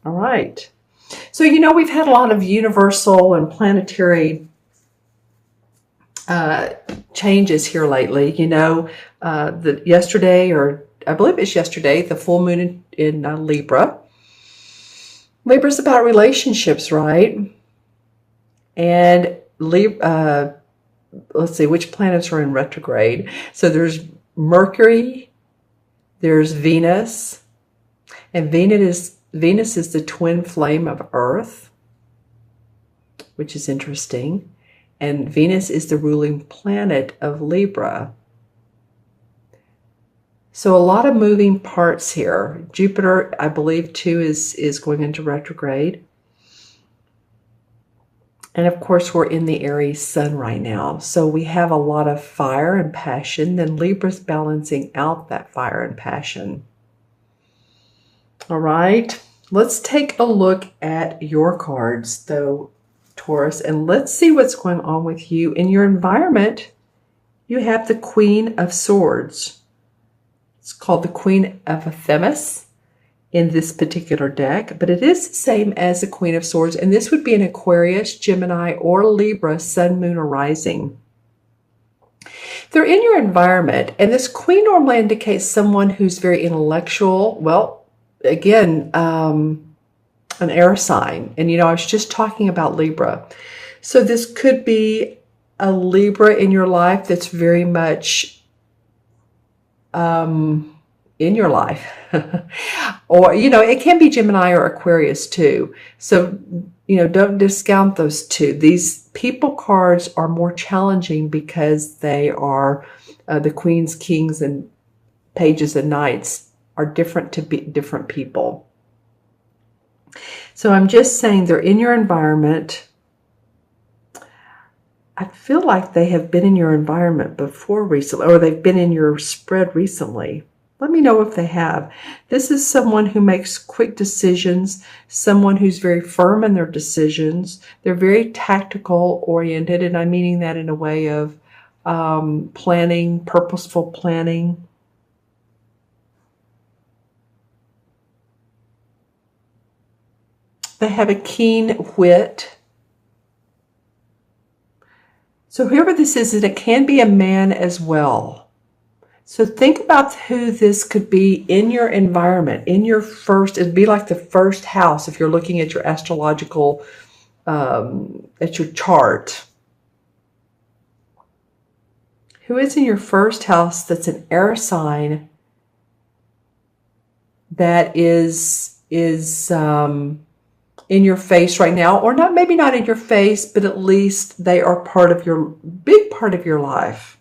All right. So, we've had a lot of universal and planetary changes here lately. Yesterday, or I believe it's yesterday, the full moon in Libra. Libra's about relationships, right? And let's see, which planets are in retrograde? So there's Mercury, there's Venus, and Venus is the twin flame of Earth, which is interesting. And Venus is the ruling planet of Libra. So a lot of moving parts here. Jupiter, I believe, too, is going into retrograde. And of course, we're in the Aries sun right now. So we have a lot of fire and passion. Then Libra's balancing out that fire and passion. All right. Let's take a look at your cards, though, Taurus, and let's see what's going on with you. In your environment, you have the Queen of Swords. It's called the Queen of Themis in this particular deck, but it is the same as the Queen of Swords, and this would be an Aquarius, Gemini, or Libra sun, moon, or rising. They're in your environment, and this Queen normally indicates someone who's very intellectual. Well, again, an air sign. And, I was just talking about Libra. So this could be a Libra in your life that's very much in your life. Or, it can be Gemini or Aquarius too. So, don't discount those two. These people cards are more challenging because they are the Queens, Kings, and Pages and Knights are different to different people. So I'm just saying they're in your environment. I feel like they have been in your environment before recently, or they've been in your spread recently. Let me know if they have. This is someone who makes quick decisions, someone who's very firm in their decisions. They're very tactical oriented, and I'm meaning that in a way of planning, purposeful planning. They have a keen wit. So whoever this is, it can be a man as well. So think about who this could be in your environment, in your it'd be like the first house if you're looking at your astrological, at your chart. Who is in your first house that's an air sign that is in your face right now, or not, maybe not in your face, but at least they are big part of your life.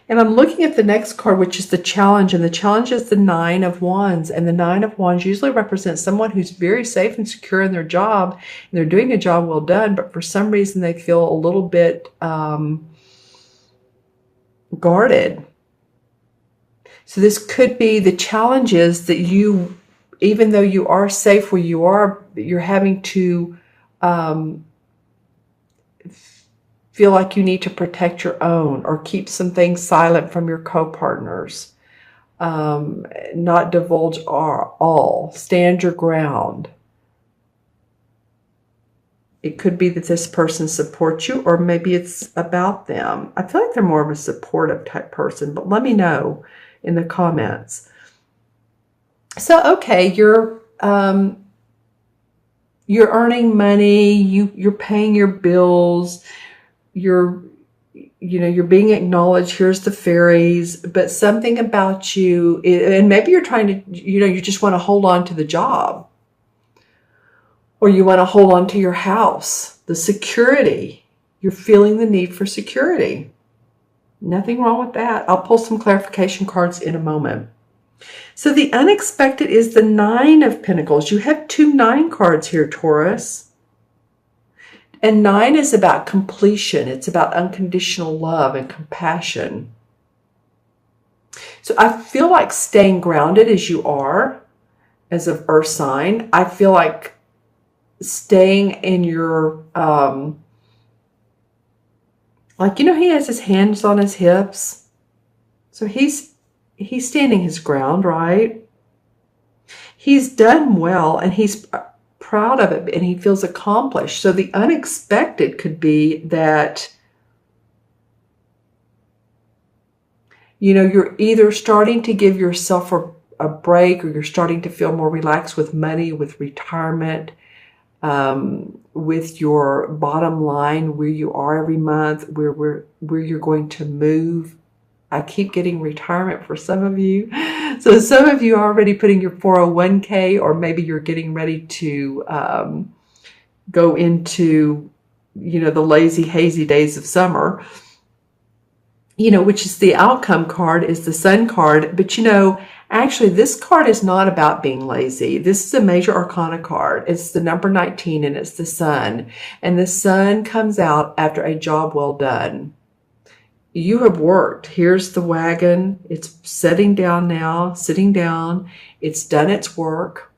And I'm looking at the next card, which is the challenge, and the challenge is the Nine of Wands, and the Nine of Wands usually represents someone who's very safe and secure in their job, and they're doing a job well done, but for some reason they feel a little bit guarded. So this could be the challenges that even though you are safe where you are, you're having to feel like you need to protect your own or keep some things silent from your co-partners. Not divulge all. Stand your ground. It could be that this person supports you, or maybe it's about them. I feel like they're more of a supportive type person, but let me know in the comments. So, okay, you're earning money, you're paying your bills, you're being acknowledged. Here's the fairies, but something about you, and maybe you're trying to, you just want to hold on to the job, or you want to hold on to your house, the security. You're feeling the need for security. Nothing wrong with that. I'll pull some clarification cards in a moment. So the unexpected is the Nine of Pentacles. You have 2 9 cards here, Taurus. And 9 is about completion. It's about unconditional love and compassion. So I feel like staying grounded as you are, as an earth sign. I feel like staying in your, he has his hands on his hips. So he's standing his ground, right? He's done well, and he's proud of it, and he feels accomplished. So the unexpected could be that, you know, you're either starting to give yourself a break, or you're starting to feel more relaxed with money, with retirement, with your bottom line, where you are every month, where you're going to move. I keep getting retirement for some of you. So some of you are already putting your 401k, or maybe you're getting ready to go into, you know, the lazy, hazy days of summer, you know, which is the outcome card, is the Sun card. But, you know, actually, this card is not about being lazy. This is a major arcana card. It's the number 19, and it's the Sun. And the Sun comes out after a job well done. You have worked. Here's the wagon. It's sitting down now, sitting down. It's done its work.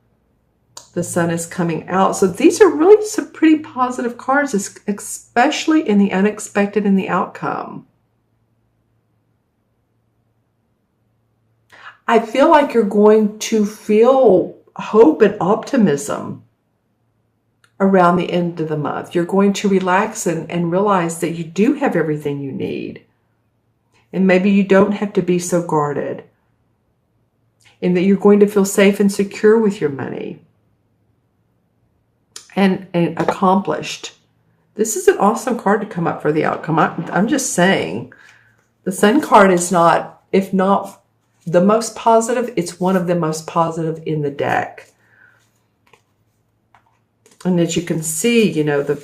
The Sun is coming out. So these are really some pretty positive cards, especially in the unexpected and the outcome. I feel like you're going to feel hope and optimism around the end of the month. You're going to relax and realize that you do have everything you need. And maybe you don't have to be so guarded. And that you're going to feel safe and secure with your money. And accomplished. This is an awesome card to come up for the outcome. I'm just saying. The Sun card is not, if not the most positive, it's one of the most positive in the deck. And as you can see, you know, the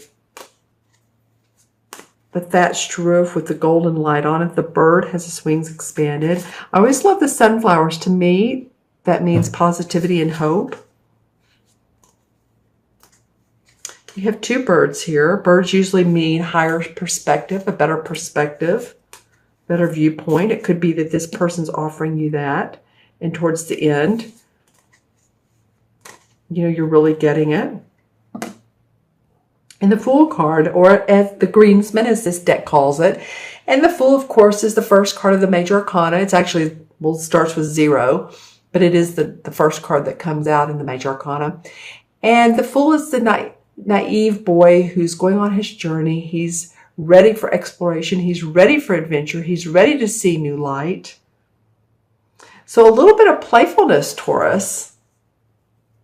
thatched roof with the golden light on it. The bird has his wings expanded. I always love the sunflowers. To me, that means positivity and hope. You have two birds here. Birds usually mean higher perspective, a better perspective, better viewpoint. It could be that this person's offering you that. And towards the end, you know, you're really getting it. And the Fool card, or as the Greensman, as this deck calls it. And the Fool, of course, is the first card of the major arcana. It's actually, well, it starts with 0, but it is the first card that comes out in the major arcana. And the Fool is the naive boy who's going on his journey. He's ready for exploration. He's ready for adventure. He's ready to see new light. So a little bit of playfulness, Taurus.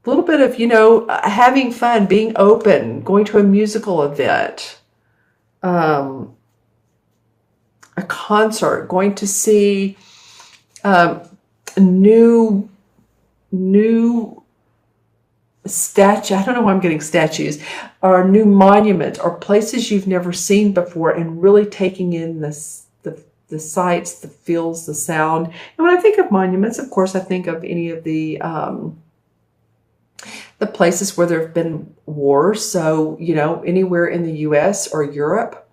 A little bit of, you know, having fun, being open, going to a musical event, a concert, going to see new statue. I don't know why I'm getting statues, or new monuments, or places you've never seen before, and really taking in the sights, the feels, the sound. And when I think of monuments, of course, I think of any of the places where there have been wars. So, you know, anywhere in the US or Europe,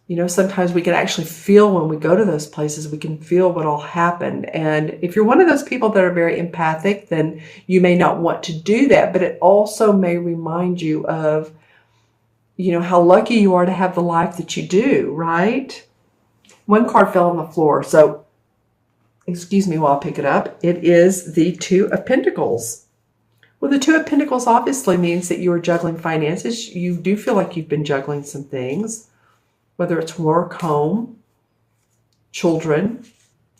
you know, sometimes we can actually feel when we go to those places, we can feel what all happened. And if you're one of those people that are very empathic, then you may not want to do that, but it also may remind you of, you know, how lucky you are to have the life that you do, right? One card fell on the floor, so excuse me while I pick it up. It is the Two of Pentacles. Well, the Two of Pentacles obviously means that you are juggling finances. You do feel like you've been juggling some things, whether it's work, home, children,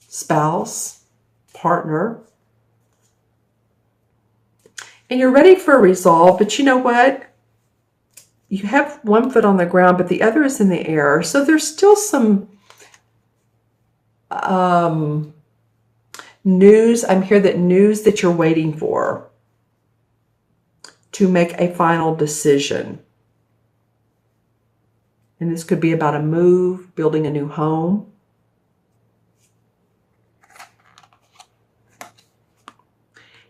spouse, partner. And you're ready for a resolve, but you know what? You have one foot on the ground, but the other is in the air. So there's still some news. I'm here that news that you're waiting for to make a final decision. And this could be about a move, building a new home.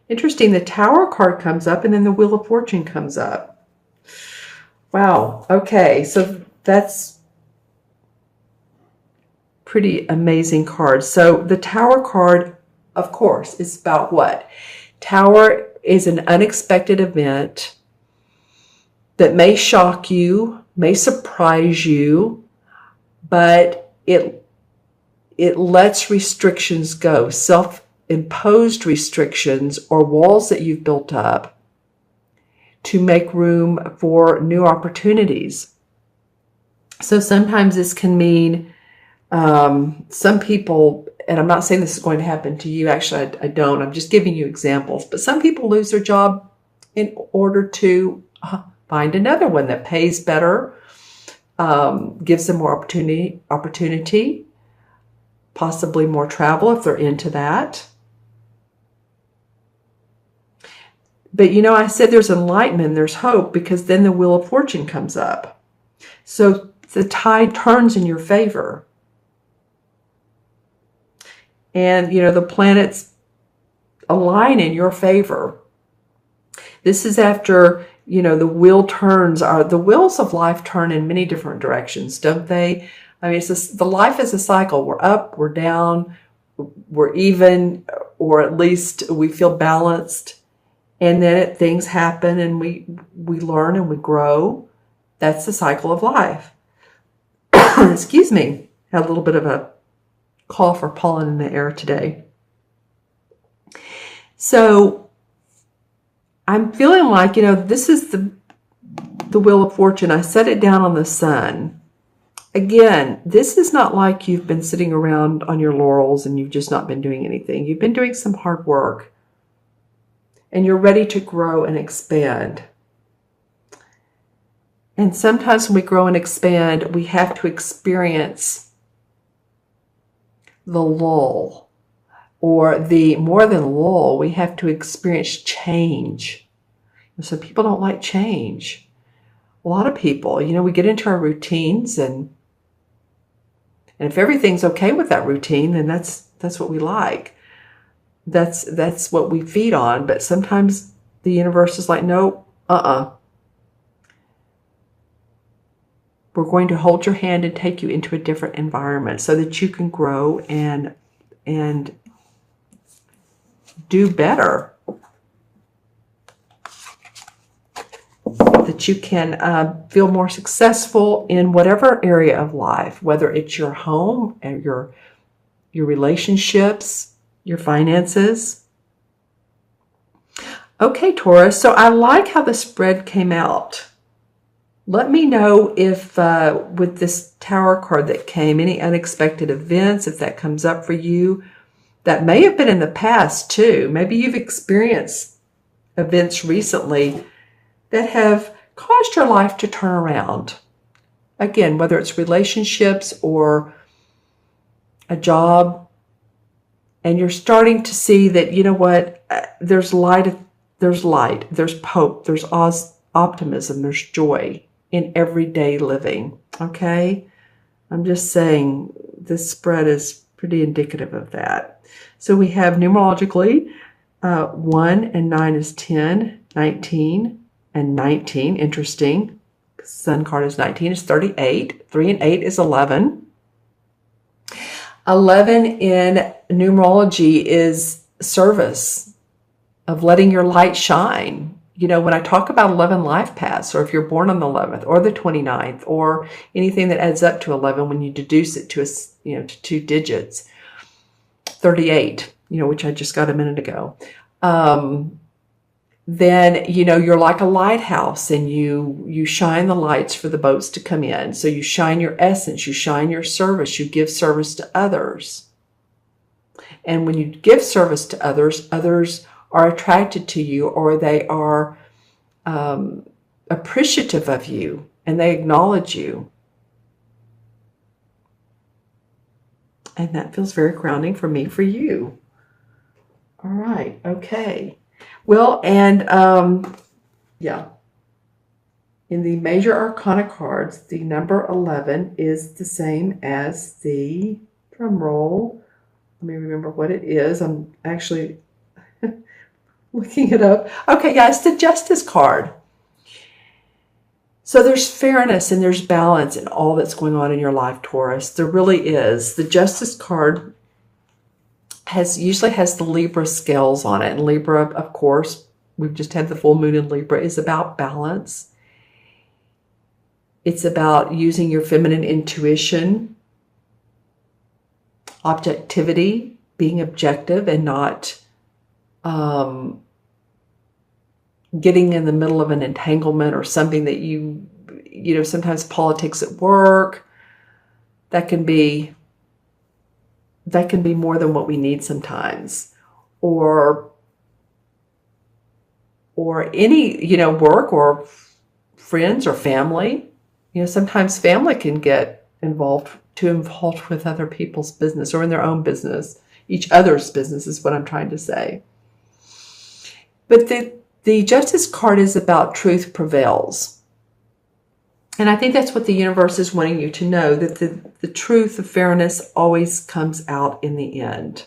Interesting, the Tower card comes up and then the Wheel of Fortune comes up. Wow, okay, so that's pretty amazing card. So the Tower card, of course, is about what? Tower is an unexpected event that may shock you, may surprise you, but it lets restrictions go. imposed restrictions or walls that you've built up to make room for new opportunities. So sometimes this can mean some people, and I'm not saying this is going to happen to you, actually I don't, I'm just giving you examples, but some people lose their job in order to find another one that pays better, gives them more opportunity, possibly more travel if they're into that. But you know, I said there's enlightenment, there's hope, because then the wheel of fortune comes up. So the tide turns in your favor. And, you know, the planets align in your favor. This is after, you know, the wheel turns. The wheels of life turn in many different directions, don't they? I mean, the life is a cycle. We're up, we're down, we're even, or at least we feel balanced. And then things happen and we learn and we grow. That's the cycle of life. Excuse me. Had a little bit of a cough or pollen in the air today. So I'm feeling like, you know, this is the wheel of fortune. I set it down on the sun. Again, this is not like you've been sitting around on your laurels and you've just not been doing anything. You've been doing some hard work. And you're ready to grow and expand. And sometimes when we grow and expand, we have to experience the lull, or the more than lull, we have to experience change. And so people don't like change. A lot of people, you know, we get into our routines, and if everything's okay with that routine, then that's what we like. That's what we feed on. But sometimes the universe is like, no, we're going to hold your hand and take you into a different environment so that you can grow and do better. That you can feel more successful in whatever area of life, whether it's your home and your relationships, your finances. Okay, Taurus, so I like how the spread came out. Let me know if with this Tower card that came, any unexpected events, if that comes up for you. That may have been in the past too. Maybe you've experienced events recently that have caused your life to turn around. Again, whether it's relationships or a job, and you're starting to see that, you know what, there's light, there's hope, there's optimism, there's joy in everyday living. Okay? I'm just saying this spread is pretty indicative of that. So we have numerologically 1 and 9 is 10, 19 and 19. Interesting. Sun card is 19 is 38. 3 and 8 is 11. 11 in numerology is service, of letting your light shine. You know, when I talk about 11 life paths, or if you're born on the 11th or the 29th, or anything that adds up to 11, when you deduce it to to 2 digits, 38, which I just got a minute ago, then, you're like a lighthouse, and you shine the lights for the boats to come in. So you shine your essence, you shine your service, you give service to others. And when you give service to others, others are attracted to you, or they are appreciative of you, and they acknowledge you. And that feels very grounding for me, for you. All right. Okay. Well, and in the major arcana cards, the number 11 is the same as the, drum roll, let me remember what it is. I'm actually looking it up. Okay, guys, the Justice card. So there's fairness and there's balance in all that's going on in your life, Taurus. There really is. The Justice card usually has the Libra scales on it. And Libra, of course, we've just had the full moon in Libra, is about balance. It's about using your feminine intuition, objectivity, being objective and not getting in the middle of an entanglement or something that you know, sometimes politics at work, that can be more than what we need sometimes. Or any, you know, work or friends or family. You know, sometimes family can get involved with other people's business or in their own business. Each other's business is what I'm trying to say. But the Justice card is about truth prevails. And I think that's what the universe is wanting you to know, that the truth of fairness always comes out in the end.